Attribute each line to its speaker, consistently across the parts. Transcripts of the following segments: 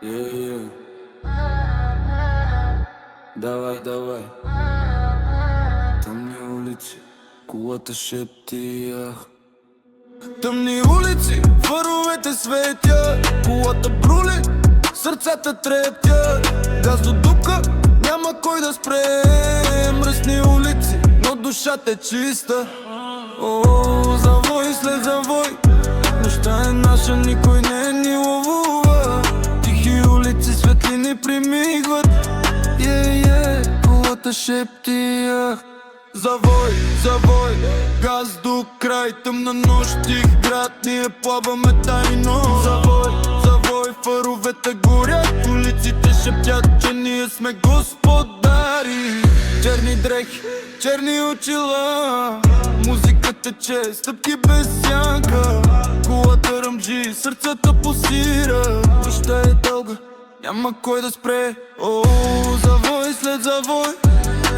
Speaker 1: Yeah. Давай, давай. Тъмни улици, колата шепти, ах. Тъмни улици, фаровете светят, колата брули, сърцата трептят. Газ до дупка, няма кой да спре. Мръсни улици, но душата е чиста. О, завой след завой, нощта е наша, никой не ни ловува. Тихи улици, светлини примигват. Колата шепти, ах. Завой, завой, газ до край, тъмна нощ, тих град, ние плаваме тайно. Завой, завой, фаровете горят, улиците шептят, че ние сме господари. Черни дрехи, черни очила, музика тече, стъпки без сянка. Колата ръмжи, сърцата пулсира. Нощта е дълга, няма кой да спре. О, завой след завой,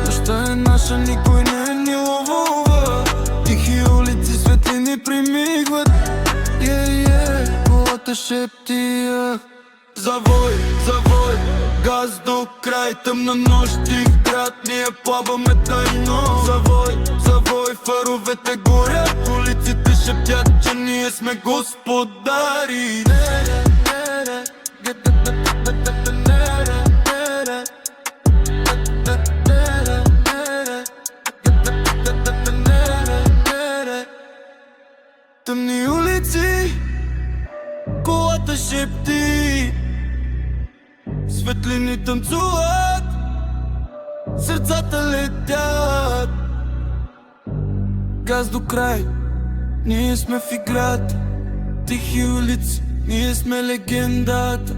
Speaker 1: нощта е наша, никой не ни ловува. Тихи улици, светлини примигват. Колата шепти, ах. Завой, завой, газ до край, тъмна нощ, тих град, ние плаваме тайно. Завой, завой, фаровете горят, улиците шептят, че ние сме господари. Тъмни улици, колата шепти, светлини танцуват, сърцата летят. Газ до край, ние сме в играта. Тихи улици, ние сме легендата.